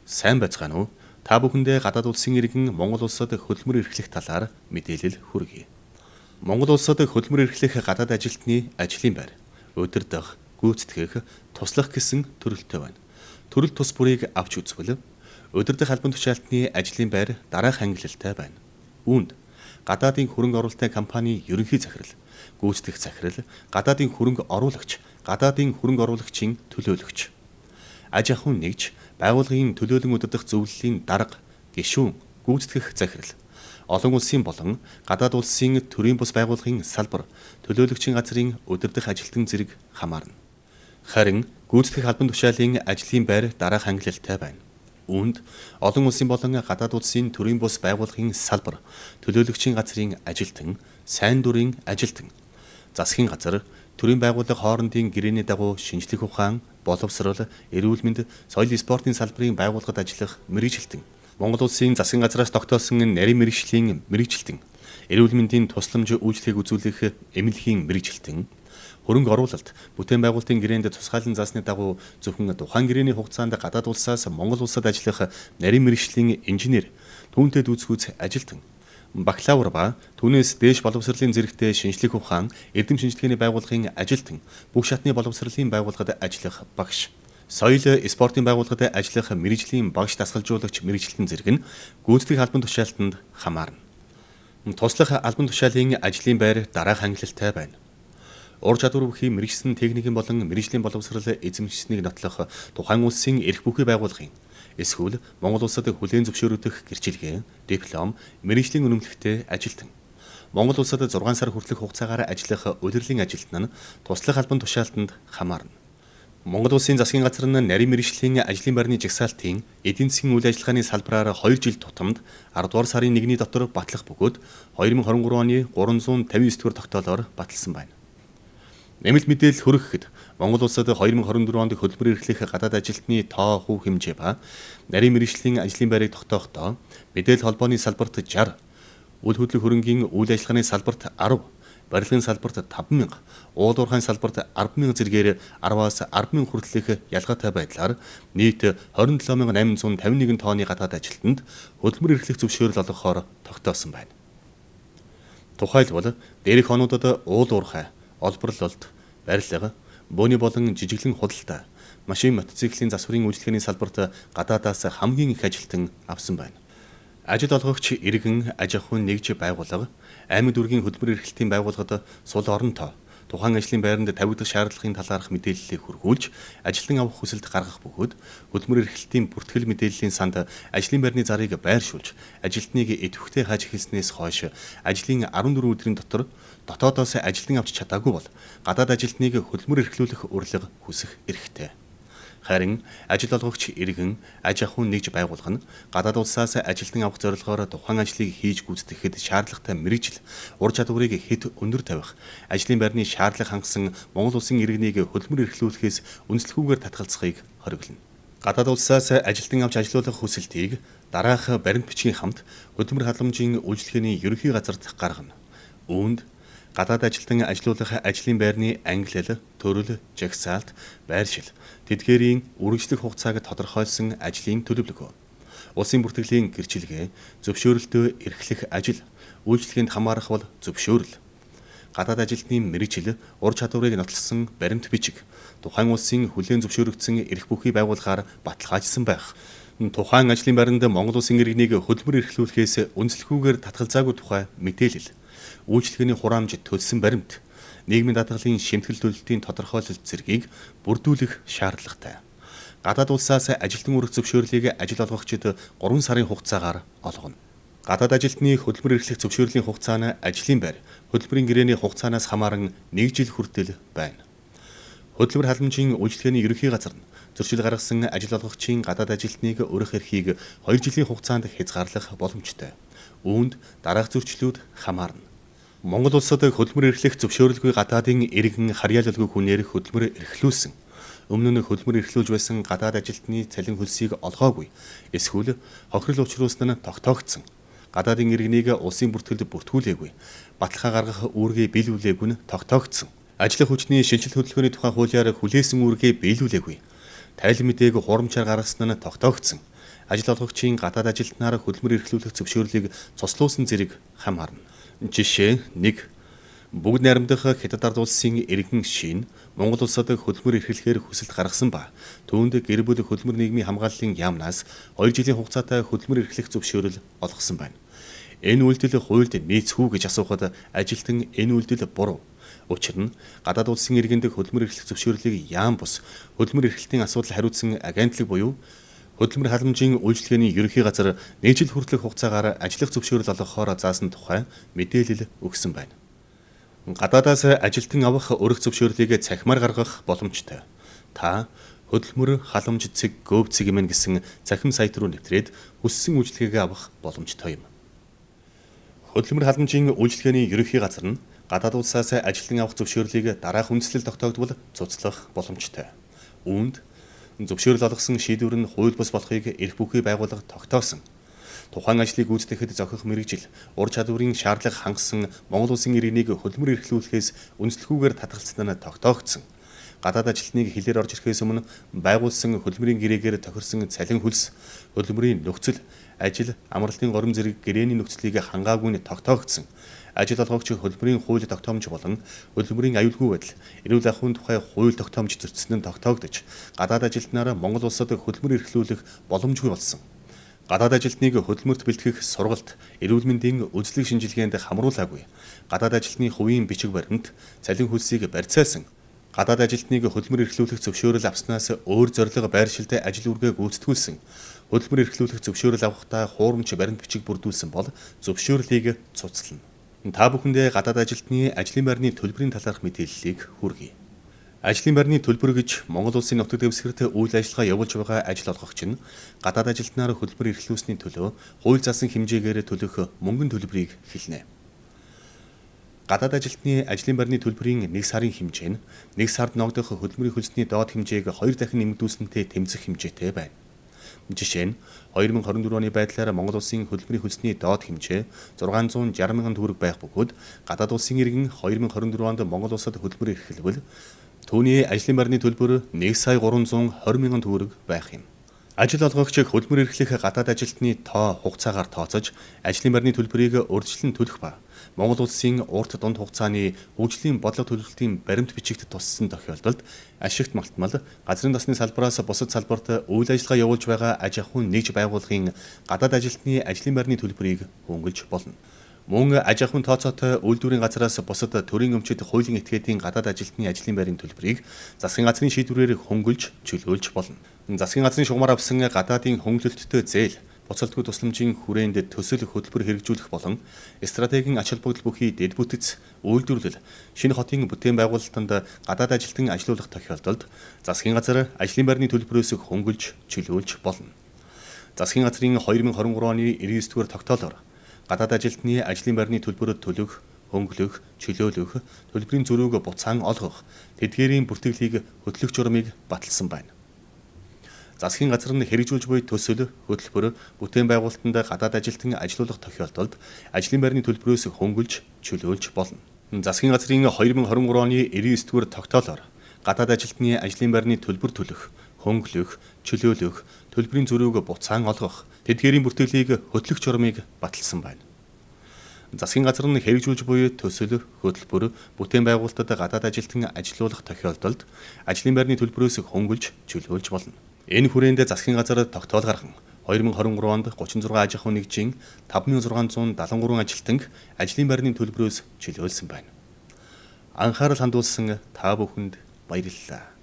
Сайн байцгаана уу? Та бүхэндээ гадаад улсын иргэн Монгол улсад хөдөлмөр эрхлэх талаар мэдээлэл хүргэе. Монгол улсад хөдөлмөр эрхлэх гадаад ажилтны ажлын байр, удирдах, гүйцэтгэх, туслах гэсэн төрөлтэй байна. Төрөл тус бүрийг авч үзвэл удирдах албан тушаалтны ажлын байр дараах ангилалтай байна. Үүнд гадаадын хөрөнгө оруулалтын компани ерөнхий захирал, гүйцэтгэх захирал, гадаадын хөрөнгө оруулагч, гадаадын хөрөнгө оруулагчийн төлөөлөгч, аж ахуйн нэгж, байгууллагын төлөөлөн удирдах зөвлөлийн дарга, гишүүн, гүйцэтгэх захирал, олон улсын болон гадаад улсын төрийн бус байгууллагын салбар, төлөөлөгчийн газрын удирдах ажилтан зэрэг хамаарна. Харин гүйцэтгэх албан тушаалын ажлын байр дараах ангилалтай байна. Үүнд олон улсын болон гадаад улсын төрийн бус байгууллагын салбар, төлөөлөгчийн газрын ажилтан, сайн дурын ажилтан, засгийн газар, төрийн байгууллага хоорондын гэрээний дагуу шинжлэх ухаан, боловсрол, эрүүл мэнд, соёл спортын салбарын байгууллагад ажиллах мэргэжилтэн, Монгол улсын засгийн газраас тогтоосон нарийн мэргэжлийн мэргэжилтэн, эрүүл мэндийн тусламж үйлчлэгийг үзүүлэх эмнэлгийн мэргэжилтэн, хөрөнгө оруулалт, бүтээн байгуулалтын гэрээнд тусгаалan заасны дагуу зөвхөн тухайн гэрээний хугацаанд гадаад улсаас Монгол улсад ажиллах нарийн мэргэжлийн инженер, түүнтэй дүүцгүүц ажилтан, бакалавр ба түүнээс дээш боловсролын зэрэгтэй шинжлэх ухаан, эрдэм шинжилгээний байгууллагын ажилтан, бүх шатны боловсролын байгууллагад ажиллах багш, соёл спортын байгууллагад ажиллах мэргэжлийн багш дасгалжуулагч мэргэжилтэн зэрэг нь гүйцэтгэх албан тушаалтанд хамаарна. Туслах албан тушаалын ажлын байр дараах ангилалтай байна. Ур чадвар бүхий мэргэжсэн техникийн болон мэргэжлийн боловсрол эзэмшсэнийг нотлох тухайн улсын эрх бүхий байгууллагын эсвэл Монгол улсад хүлээн зөвшөөрөгдөх гэрчилгээ, диплом, мэргэжлийн үнэмлэхтэй ажилтан. Монгол улсад 6 сар хүртэлх хугацаагаар ажиллах удирдлагын ажилтан нь туслах албан тушаалтанд хамаарна. Монгол улсын засгийн газар нь нарийн мэргэжлийн ажлын байрны жагсаалтын эдийн засгийн үйл ажиллагааны салбараар 2 жил тутамд 10 дугаар сарын 1-ний дотор батлах бөгөөд 2023 оны 359 дугаар тогтоолоор баталсан байна. Нэмэлт мэдээлэл хүргэхэд Монгол улсад 2024 онд хөдөлмөр эрхлэх гадаад ажилтны тоо хувь хэмжээ ба нарийн мэргэжлийн ажлын байрыг тогтоохдоо мэдээлэл холбооны салбарт 60, үйл хөдлөх хөрөнгийн үйл ажиллагааны салбарт 10, барилгын салбарт 5,000, уул уурхайн салбарт 10,000 зэргээр 10-аас 10,000 хүртэлх ялгаатай байдлаар нийт 27,851 тооны гадаад ажилтнанд хөдөлмөр эрхлэх зөвшөөрөл олгохоор тогтоосон байна. Тухайлбал дээрх онуудад уул уурхай, олборлолт, барилга, бөөний болон жижиглэн худалдаа, машин мотоциклийн засварын үйлчлэгээний салбарт гадаадаас хамгийн их ажилтан авсан байна. Ажил олгогч иргэн аж ахуйн нэгж байгууллага, аймаг дүүргийн хөдөлмөр эрхлэлтийн байгууллагад сул оронтой тухайн ажлын байранд тавигдах шаардлагын талаарх мэдээллийг хүргүүлж, ажилтан авах хүсэлт гаргах бөгөөд хөдөлмөр эрхлэлтийн бүртгэл мэдээллийн санд ажлын байрны зарыг байршуулж, ажилтныг идэвхтэй хааж эхэлснээс хойш ажлын 14 өдрийн дотор дотоодоос ажилтан авч чадаагүй бол гадаад ажилтныг хөдөлмөр эрхлүүлэх урилга хүсэх эрхтэй. Харин ажил олгогч иргэн аж ахуйн нэгж байгууллага нь гадаад улсаас ажилтан авах зорилгоор тухайн ажлыг хийж гүйцэтгэхэд шаардлагатай мэргэжил, ур чадварыг хэд өндөр тавих, ажлын байрны шаардлага хангасан Монгол улсын иргэнийг хөдөлмөр эрхлүүлэхээс үнэлэхгүйгээр татгалзахыг хориглоно. Гадаад улсаас ажилтан авч ажилуулах хүсэлтийг дараах баримт бичгийн хамт хөдөлмөр халамжийн үйлчлэгээний ерөнхий газарт гаргана. Үүнд гадаад ажилтан ажилуулах ажлын байрны ангилал, төрөл, жагсаалт, байршил, тэдгээрийн үргэлжлэх хугацааг тодорхойлсон ажлын төлөвлөгөө, улсын бүртгэлийн гэрчилгээ, зөвшөөрөлтөө эрхлэх ажил, үйлчлэгээнд хамаарах бол зөвшөөрөл, гадаад ажилтны мэргэжил, ур чадварыг нотлсон баримт бичиг, тухайн улсын хүлээн зөвшөөрөгдсөн эрх бүхий байгууллагаар баталгаажсан байх, тухайн ажлын байранд Монгол улсын иргэнийг хөдөлмөр эрхлүүлэхээс үнэлэхгүйгээр татгалзаагүй тухай мэдээлэл, үйлчлэгээний хураамж төлсөн баримт, нийгмийн даатгалын шимтгэл төлөлтийн тодорхойлолт зэргийг бүрдүүлэх шаардлагатай. Гадаад улсаас ажилтан үрэх зөвшөөрлийг ажил олгогчид 3 сарын хугацаагаар олгоно. Гадаад ажилтны хөдөлмөр эрхлэх зөвшөөрлийн хугацаа нь ажлын байр, хөдөлмөрийн гэрээний хугацаанаас хамааран 1 жил хүртэл байна. Хөдөлмөр халамжийн үйлчлэгээний ерөнхий газар нь зөрчил гаргасан ажил олгогчийн гадаад ажилтныг өрөх эрхийг 2 жилийн хугацаанд хязгаарлах боломжтой. Үүнд дараах зөрчлүүд хамаарна. Монгол улсад хөдөлмөр эрхлэх зөвшөөрөлгүй гадаадын иргэн харьяалалгүй хүнээр хөдөлмөр эрхлүүлсэн. Өмнө нь хөдөлмөр эрхлүүлж байсан гадаад ажилтны цалин хөлсийг олгоогүй, эсвэл хохирол учруулсан нь тогтоогдсон. Гадаадын иргэнийг улсын бүртгэлд бүртгүүлээгүй, баталгаа гаргах үүргээ биелүүлээгүй нь тогтоогдсон. Ажлын хүчний шинжилт хөдөлгөөний тухай хуулиар хүлээсэн үүргээ биелүүлээгүй. Тайлан мэдээг хурамчаар гаргасан нь тогтоогдсон. ажил олгогчийн гадаад ажилтнаар хөдөлмөр эрхлүүлэх зөвшөөрлийг цуслуулсан зэрэг хам харна. Жишээ 1. Бүгд найрамдах Хятад ард улсын иргэн шин Монгол улсад хөдөлмөр эрхлэхээр хүсэлт гаргасан ба түүнд гэр бүл хөдөлмөр нийгмийн хамгааллын яамнаас 2 жилийн хугацаатай хөдөлмөр эрхлэх зөвшөөрөл олгосон байна. Энэ үйлдэл хуульд нийцхүү гэж асуухад ажилтан энэ үйлдэл буруу. Учир нь гадаад улсын иргэнд хөдөлмөр эрхлэх зөвшөөрлийг яам бус хөдөлмөр эрхлэлтийн асуудал хариуцсан агентлаг буюу хөдөлмөр халамжийн үйлчилгээний ерөнхий газар 1 жил хүртэлх хугацаагаар ажиллах зөвшөөрөл олгохоор заасан тухай мэдээлэл өгсөн байна. Гадаадаас ажилтан авах өрх зөвшөөрлийг цахимаар гаргах боломжтой. Та хөдөлмөр халамж цэг гөвцэг юм гэсэн цахим сайт руу нэвтрээд хүссэн үйлчилгээгээ авах боломжтой юм. Хөдөлмөр халамжийн үйлчилгээний ерөнхий газар нь гадаад улсаас ажилтан авах зөвшөөрлийг дараах үндслэл тогтоогдвол цуцлах боломжтой. Үүнд зөвшөөрөл олгосон шийдвэр нь хууль бус болохыг эрх бүхий байгууллага тогтоосон. Тухайн ажлыг гүйцэтгэхэд зохих мэргэжил, ур чадварын шаардлага хангасан Монгол улсын иргэнийг хөдөлмөр эрхлүүлэхээс үнэлэхгүйгээр татгалцсан нь тогтоогдсон. Гадаад ажилтныг хилээр орж ирэхээс өмнө байгуулсан хөдөлмөрийн гэрээгээр тохирсон цалин хөлс, хөдөлмөрийн нөхцөл, ажил, амралтын горим зэрэг гэрээний нөхцөлийг хангаагүй нь тогтоогдсон. Ажил олгогч хөдөлмөрийн хууль тогтоомж болон хөдөлмөрийн аюулгүй байдал, эрүүл ахуйн тухай хууль тогтоомж зөрчсөн нь тогтоогдож, гадаад ажилтнаараа Монгол улсад хөдөлмөр эрхлүүлэх боломжгүй болсон. Гадаад ажилтныг хөдөлмөрт бэлтгэх сургалт, эрүүл мэндийн үзлэг шинжилгээнд хамруулаагүй. Гадаад ажилтны хувийн бичиг баримт, цалин хөлсийг барьцаалсан. Гадаад ажилтныг хөдөлмөр эрхлүүлэх зөвшөөрөл авснаас өөр зорилго байршилтай ажил үргээ гүйцэтгүүлсэн. Хөдөлмөр эрхлүүлэх зөвшөөрөл авахдаа хуурамч баримт бичиг бүрдүүлсэн бол зөвшөөрлийг цуцлана. Та бүхэндээ гадаад ажилтны ажлын байрны төлбөрийн талаарх мэдээллийг хүргэе. Ажлын байрны төлбөр гэж Монгол улсын нутаг дэвсгэрт үйл ажиллагаа явуулж байгаа ажил олгогч нь гадаад ажилтнаар хөдөлмөр эрхлүүлсний төлөө хууль заасан хэмжээгээр төлөх мөнгөн төлбөрийг хэлнэ. Гадаад ажилтны ажлын байрны төлбөрийн 1 сарын хэмжээ нь 1 сард ногдох хөдөлмөрийн хөлсний доод хэмжээг 2 дахин нэмэгдүүлсэнтэй тэмцэх хэмжээтэй байна. Жишээ нь 2024 оны байдлаар Монгол улсын хөдөлмөрийн хөлсний доод хэмжээ 660 мянган төгрөг байх бөгөөд гадаад улсын иргэн 2024 онд Монгол улсад хөдөлмөр эрхлэвэл түүний ажлын байрны төлбөр 1,320 мянган төгрөг байх юм. Ажил олгогч хөдөлмөр эрхлэх гадаад ажилтны тоо хугацаагаар тооцож ажлын байрны төлбөрийг урьдчилан төлөх ба Монгол улсын урт дунд хугацааны хөгжлийн бодлого төлөвлөлтийн баримт бичигт туссан тохиолдолд ашигт малтмал газрын тосны салбараас бусад салбарт үйл ажиллагаа явуулж байгаа аж ахуйн нэгж байгууллагын гадаад ажилтны ажлын байрны төлбөрийг хөнгөлж болно. Мөн аж ахуйн тооцоотой үйлдвэрийн газраас бусад төрийн өмчит хуулийн этгээдийн гадаад ажилтны ажлын байрны төлбөрийг засгийн газрын шийдвэрээр хөнгөлж чөлөөлж болно. Засгийн газрын шугамар авсан гадаадын хөнгөлөлттэй зээл буцалтгүй тусламжийн хүрээнд төсөл хөтөлбөр хэрэгжүүлэх болон стратегийн ач холбогдол бүхий дэд бүтэц үйлдвэрлэл шинэ хотын бүтээн байгуулалтанд гадаад ажилтан ажилуулах тохиолдолд засгийн газар ажлын байрны төлбөрөөс хөнгөлж чөлөөлж болно. Засгийн газрын 2023 оны 99-р тогтоолоор гадаад ажилтны ажлын байрны төлбөрөд төлөх, хөнгөлөх, чөлөөлөх, төлбөрийн зөрүүг буцаан олгох, тэдгээрийн бүртгэлийг хөтлөх журмыг баталсан байна. Засгийн газар нь хэрэгжүүлж буй төсөл, хөтөлбөр, бүтээн байгуулалтанд гадаад ажилтан ажилуулах тохиолдолд ажлын байрны төлбөрөөс хөнгөлж, чөлөөлж болно. Засгийн газрын 2023 оны 99-р тогтоолоор гадаад ажилтны ажлын байрны төлбөр төлөх, хөнгөлөх, чөлөөлөх, төлбөрийн зөрүүг буцаан олгох, тэдгээрийн бүртгэлийг хөтлөх журмыг баталсан байна. Засгийн газар нь хэрэгжүүлж буй төсөл, хөтөлбөр, бүтээн байгуулалтад гадаад ажилтан ажилуулах тохиолдолд ажлын байрны төлбөрөөс хөнгөлж, чөлөөлж болно. Энэ хүрээнд засгийн газар тогтоол гарган 2023 онд 36 аж ахуйн нэгжийн 5673 ажилтныг ажлын байрны төлбөрөөс чөлөөлсөн байна. Анхаарал хандуулсан та бүхэнд баярлалаа.